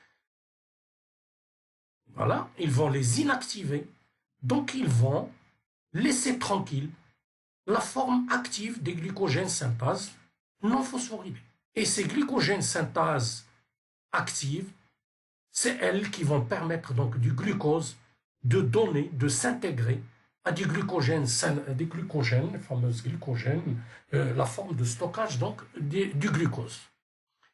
voilà, ils vont les inactiver, donc ils vont laisser tranquille la forme active des glycogènes synthase non phosphorylés. Et ces glycogènes synthase actives, c'est elles qui vont permettre donc du glucose de donner, de s'intégrer à des glycogènes, les fameuses glycogènes, la forme de stockage donc du glucose.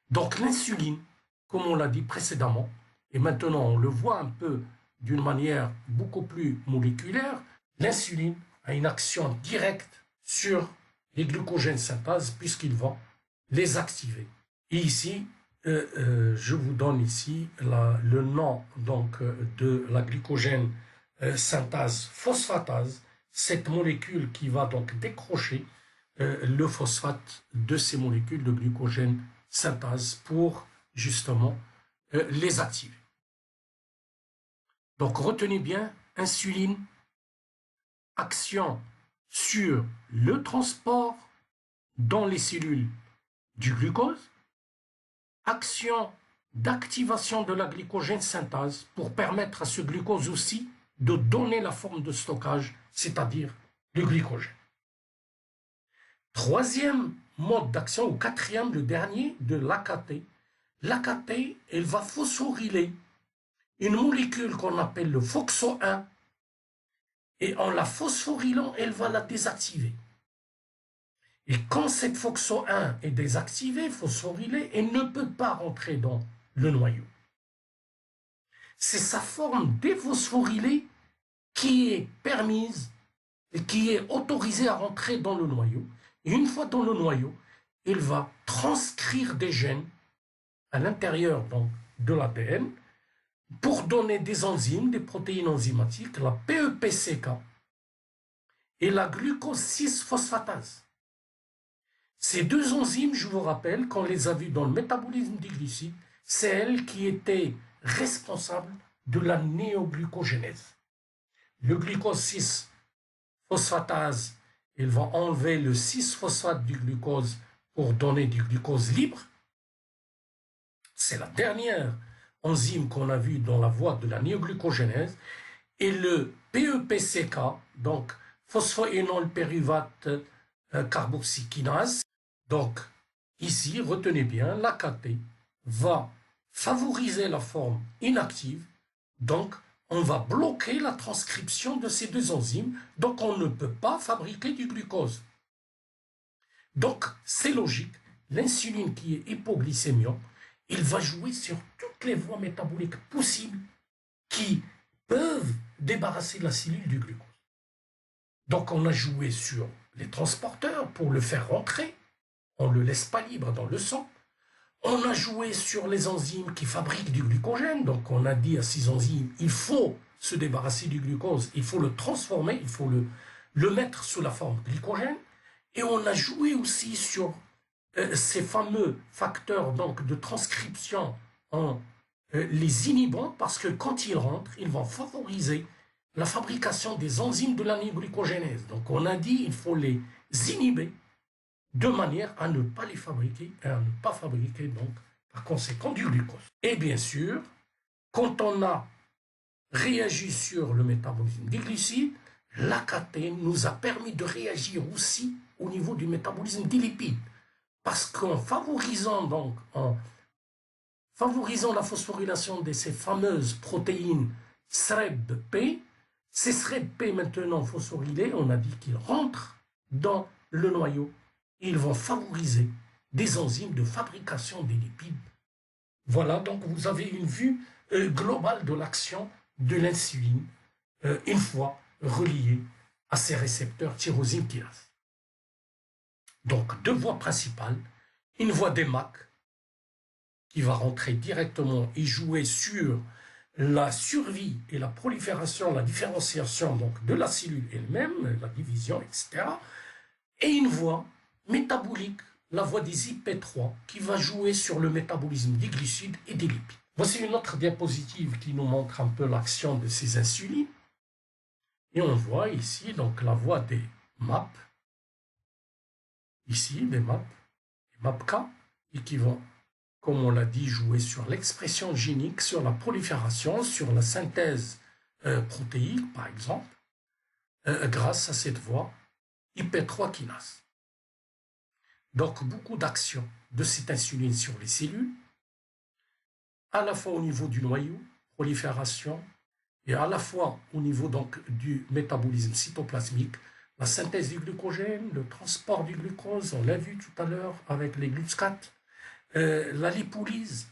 Donc l'insuline, comme on l'a dit précédemment, et maintenant on le voit un peu d'une manière beaucoup plus moléculaire, l'insuline a une action directe sur les glucogènes synthase puisqu'il va les activer. Et ici, je vous donne ici le nom donc, de la glycogène synthase phosphatase, cette molécule qui va donc décrocher le phosphate de ces molécules de glycogène synthase pour justement les activer. Donc retenez bien, insuline, action sur le transport dans les cellules du glucose, action d'activation de la glycogène synthase pour permettre à ce glucose aussi de donner la forme de stockage, c'est-à-dire le glycogène. Troisième mode d'action, ou quatrième, le dernier, de l'AKT. L'AKT, elle va phosphoryler une molécule qu'on appelle le FOXO1, et en la phosphorylant, elle va la désactiver. Et quand cette FOXO1 est désactivée, phosphorylée, elle ne peut pas rentrer dans le noyau. C'est sa forme déphosphorylée qui est permise et qui est autorisée à rentrer dans le noyau. Et une fois dans le noyau, il va transcrire des gènes à l'intérieur donc de l'ADN pour donner des enzymes, des protéines enzymatiques, la PEPCK et la glucose 6-phosphatase. Ces deux enzymes, je vous rappelle, qu'on les a vues dans le métabolisme des glucides, c'est elles qui étaient responsables de la néoglucogénèse. Le glucose 6-phosphatase, il va enlever le 6-phosphate du glucose pour donner du glucose libre. C'est la dernière enzyme qu'on a vue dans la voie de la néoglucogénèse. Et le PEPCK, donc phosphoénol pyruvate carboxykinase. Donc, ici, retenez bien, l'AKT va favoriser la forme inactive. Donc, on va bloquer la transcription de ces deux enzymes. Donc, on ne peut pas fabriquer du glucose. Donc, c'est logique. L'insuline qui est hypoglycémiante, il va jouer sur toutes les voies métaboliques possibles qui peuvent débarrasser la cellule du glucose. Donc, on a joué sur les transporteurs pour le faire rentrer. On ne le laisse pas libre dans le sang. On a joué sur les enzymes qui fabriquent du glucogène. Donc, on a dit à ces enzymes, il faut se débarrasser du glucose, il faut le transformer, il faut le mettre sous la forme glycogène. Et on a joué aussi sur ces fameux facteurs donc, de transcription en les inhibant parce que quand ils rentrent, ils vont favoriser la fabrication des enzymes de la néoglycogénèse. Donc on a dit il faut les inhiber de manière à ne pas les fabriquer et à ne pas fabriquer donc par conséquent du glucose. Et bien sûr, quand on a réagi sur le métabolisme des glucides, l'AKT nous a permis de réagir aussi au niveau du métabolisme des lipides. Parce qu'en favorisant donc, en favorisant la phosphorylation de ces fameuses protéines SREB-P. Ces SREB-P maintenant phosphorylés, on a dit qu'ils rentrent dans le noyau. Ils vont favoriser des enzymes de fabrication des lipides. Voilà, donc vous avez une vue globale de l'action de l'insuline une fois reliée à ces récepteurs tyrosine kinase. Donc, deux voies principales, une voie des MAC qui va rentrer directement et jouer sur la survie et la prolifération, la différenciation donc, de la cellule elle-même, la division, etc. Et une voie métabolique, la voie des IP3, qui va jouer sur le métabolisme des glucides et des lipides. Voici une autre diapositive qui nous montre un peu l'action de ces insulines. Et on voit ici donc la voie des MAP, ici des MAP, des MAPK, et qui vont, comme on l'a dit, jouer sur l'expression génique, sur la prolifération, sur la synthèse protéique, par exemple, grâce à cette voie IP3 kinase. Donc, beaucoup d'actions de cette insuline sur les cellules, à la fois au niveau du noyau, prolifération, et à la fois au niveau donc du métabolisme cytoplasmique, la synthèse du glucogène, le transport du glucose, on l'a vu tout à l'heure avec les glucates, la lipolyse.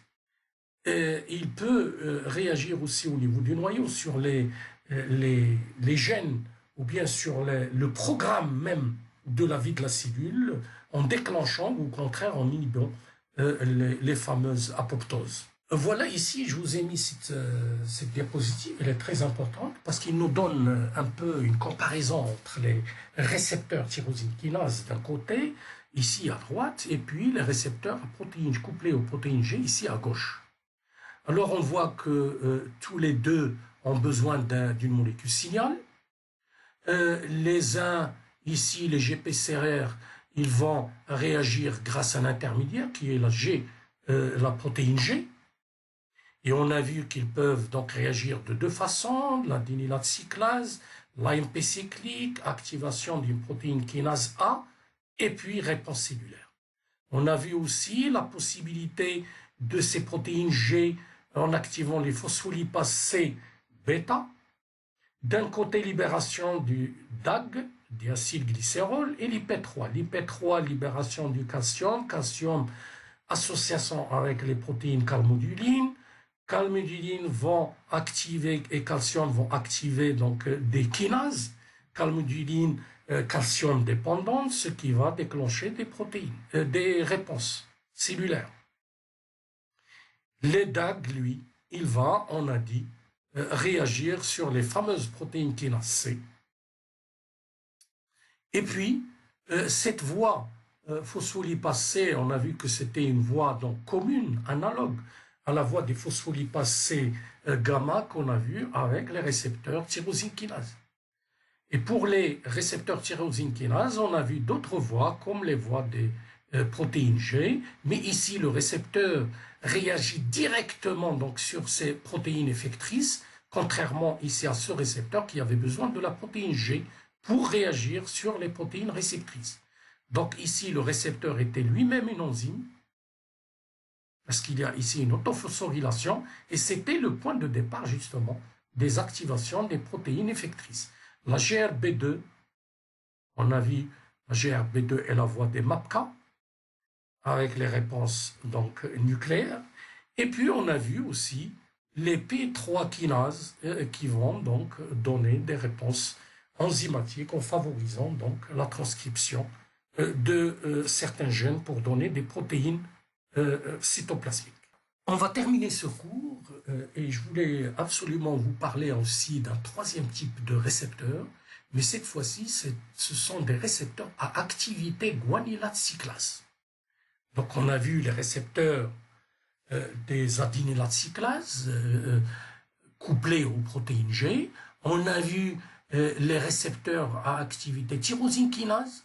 Il peut réagir aussi au niveau du noyau sur les gènes ou bien sur le programme même de la vie de la cellule en déclenchant ou au contraire en inhibant les fameuses apoptoses. Voilà ici, je vous ai mis cette diapositive, elle est très importante parce qu'il nous donne un peu une comparaison entre les récepteurs tyrosine kinase d'un côté, ici à droite, et puis les récepteurs à protéines couplés aux protéines G ici à gauche. Alors on voit que tous les deux ont besoin d'une molécule signal. Les uns, ici les GPCRR, ils vont réagir grâce à un intermédiaire qui est la protéine G. Et on a vu qu'ils peuvent donc réagir de deux façons, l'adénylate cyclase, l'AMP cyclique, activation d'une protéine kinase A, et puis réponse cellulaire. On a vu aussi la possibilité de ces protéines G en activant les phospholipases C bêta. D'un côté, libération du DAG, diacylglycérol, et l'IP3. L'IP3, libération du calcium, calcium, association avec les protéines calmodulines. Calmodulines vont activer et calcium vont activer donc des kinases, calmoduline calcium dépendantes, ce qui va déclencher des protéines, des réponses cellulaires. Le DAG, lui, il va, on a dit, réagir sur les fameuses protéines kinase C. Et puis, cette voie phospholipase C, on a vu que c'était une voie donc commune, analogue à la voie des phospholipases C gamma qu'on a vu avec les récepteurs tyrosine kinase. Et pour les récepteurs tyrosine kinase, on a vu d'autres voies comme les voies des protéines G, mais ici le récepteur réagit directement donc sur ces protéines effectrices, contrairement ici à ce récepteur qui avait besoin de la protéine G pour réagir sur les protéines réceptrices. Donc ici le récepteur était lui-même une enzyme, parce qu'il y a ici une autophosphorylation, et c'était le point de départ justement des activations des protéines effectrices. La GRB2, on a vu la GRB2 est la voie des MAPK, avec les réponses donc nucléaires, et puis on a vu aussi les P3 kinases qui vont donc donner des réponses enzymatiques en favorisant donc la transcription de certains gènes pour donner des protéines cytoplasmique. On va terminer ce cours et je voulais absolument vous parler aussi d'un troisième type de récepteur, mais cette fois-ci, ce sont des récepteurs à activité guanylate cyclase. Donc on a vu les récepteurs des adénylate cyclases couplés aux protéines G, on a vu les récepteurs à activité tyrosine kinase,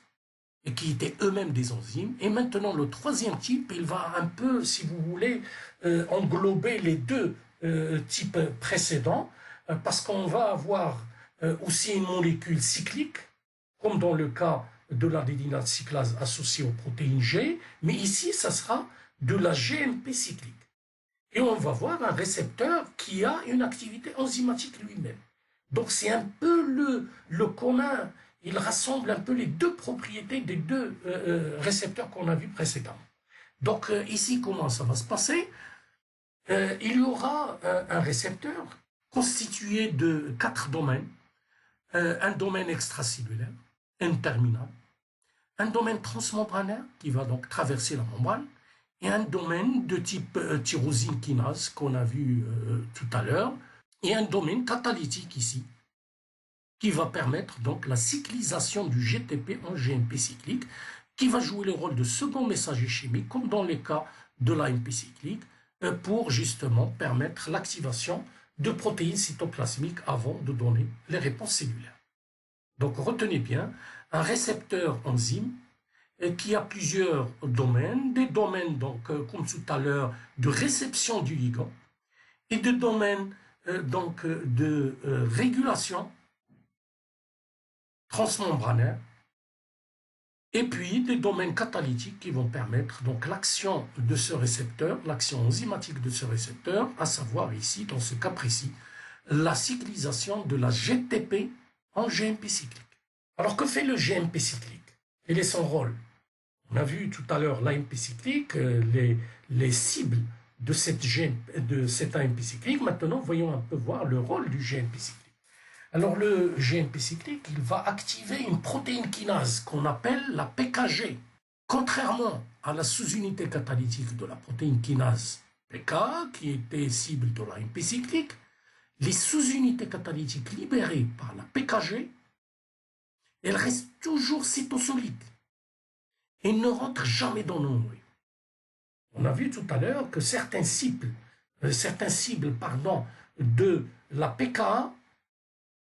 et qui étaient eux-mêmes des enzymes. Et maintenant, le troisième type, il va un peu, si vous voulez, englober les deux types précédents, parce qu'on va avoir aussi une molécule cyclique, comme dans le cas de l'adénylate cyclase associée aux protéines G, mais ici, ça sera de la GMP cyclique. Et on va voir un récepteur qui a une activité enzymatique lui-même. Donc c'est un peu le commun, il rassemble un peu les deux propriétés des deux récepteurs qu'on a vus précédemment. Donc ici, comment ça va se passer? Il y aura un récepteur constitué de 4 domaines. Un domaine extracellulaire, un terminal, un domaine transmembranaire qui va donc traverser la membrane, et un domaine de type tyrosine kinase qu'on a vu tout à l'heure, et un domaine catalytique ici, qui va permettre donc la cyclisation du GTP en GMP cyclique, qui va jouer le rôle de second messager chimique, comme dans les cas de l'AMP cyclique, pour justement permettre l'activation de protéines cytoplasmiques avant de donner les réponses cellulaires. Donc retenez bien, un récepteur enzyme qui a plusieurs domaines, des domaines donc comme tout à l'heure de réception du ligand et des domaines donc de régulation transmembranaire, et puis des domaines catalytiques qui vont permettre donc l'action de ce récepteur, l'action enzymatique de ce récepteur, à savoir ici, dans ce cas précis, la cyclisation de la GTP en GMP cyclique. Alors que fait le GMP cyclique? Quel est son rôle? On a vu tout à l'heure l'AMP cyclique, les cibles de cet AMP cyclique. Maintenant, voyons un peu voir le rôle du GMP cyclique. Alors le GMP cyclique, il va activer une protéine kinase qu'on appelle la PKG. Contrairement à la sous-unité catalytique de la protéine kinase PK, qui était cible de l'AMP cyclique, les sous-unités catalytiques libérées par la PKG, elles restent toujours cytosoliques et ne rentrent jamais dans le noyau. On a vu tout à l'heure que certains cibles de la PKA,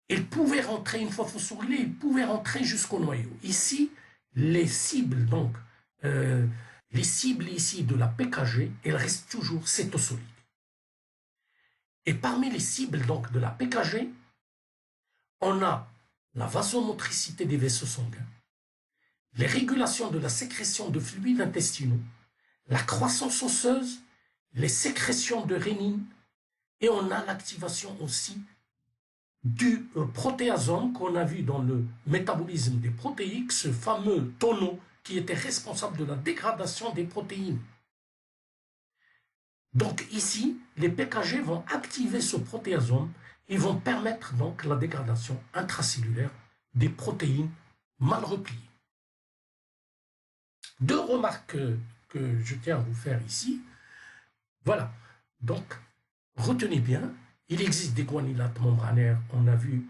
ils pouvaient rentrer, une fois phosphorylés, ils pouvaient rentrer jusqu'au noyau. Ici, les cibles ici de la PKG, elles restent toujours cytosoliques. Et parmi les cibles donc de la PKG, on a la vasomotricité des vaisseaux sanguins, les régulations de la sécrétion de fluides intestinaux, la croissance osseuse, les sécrétions de rénine, et on a l'activation aussi du protéasome qu'on a vu dans le métabolisme des protéiques, ce fameux tonneau qui était responsable de la dégradation des protéines. Donc ici, les PKG vont activer ce protéasome et vont permettre donc la dégradation intracellulaire des protéines mal repliées. Deux remarques que je tiens à vous faire ici. Voilà, donc retenez bien, il existe des guanylates membranaires, on a vu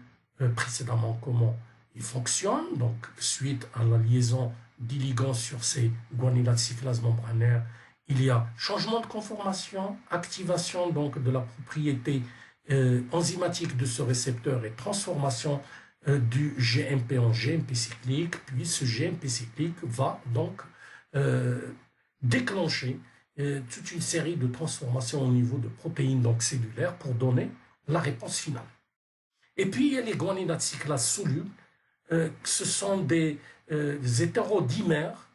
précédemment comment ils fonctionnent, donc suite à la liaison des ligands sur ces guanylates cyclases membranaires, il y a changement de conformation, activation donc de la propriété enzymatique de ce récepteur et transformation du GMP en GMP cyclique, puis ce GMP cyclique va donc déclencher toute une série de transformations au niveau de protéines donc cellulaires pour donner la réponse finale. Et puis il y a les guanylates cyclases solubles, ce sont des hétérodimères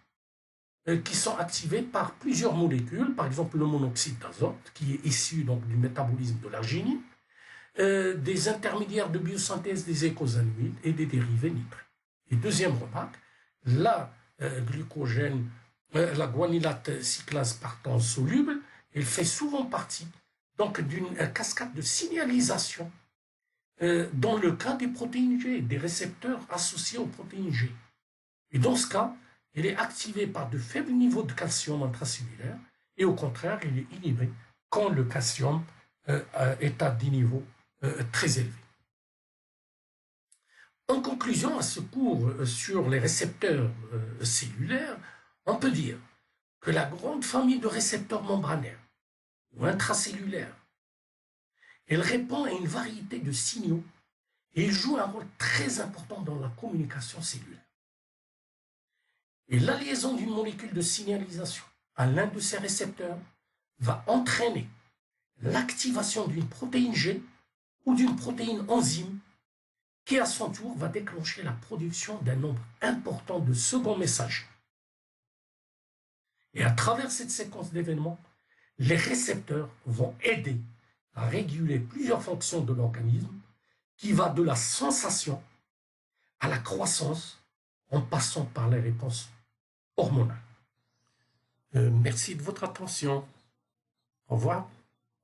qui sont activés par plusieurs molécules, par exemple le monoxyde d'azote, qui est issu donc du métabolisme de l'arginine, des intermédiaires de biosynthèse des écosanoïdes et des dérivés nitriques. Et deuxième remarque, la guanylate cyclase partant soluble, elle fait souvent partie donc d'une cascade de signalisation dans le cas des protéines G, des récepteurs associés aux protéines G. Et dans ce cas, elle est activée par de faibles niveaux de calcium intracellulaire et au contraire, elle est inhibée quand le calcium est à des niveaux très élevés. En conclusion à ce cours sur les récepteurs cellulaires, on peut dire que la grande famille de récepteurs membranaires ou intracellulaires, elle répond à une variété de signaux et il joue un rôle très important dans la communication cellulaire. Et la liaison d'une molécule de signalisation à l'un de ces récepteurs va entraîner l'activation d'une protéine G ou d'une protéine enzyme qui à son tour va déclencher la production d'un nombre important de seconds messages. Et à travers cette séquence d'événements, les récepteurs vont aider à réguler plusieurs fonctions de l'organisme qui va de la sensation à la croissance en passant par les réponses hormonales. Merci de votre attention. Au revoir.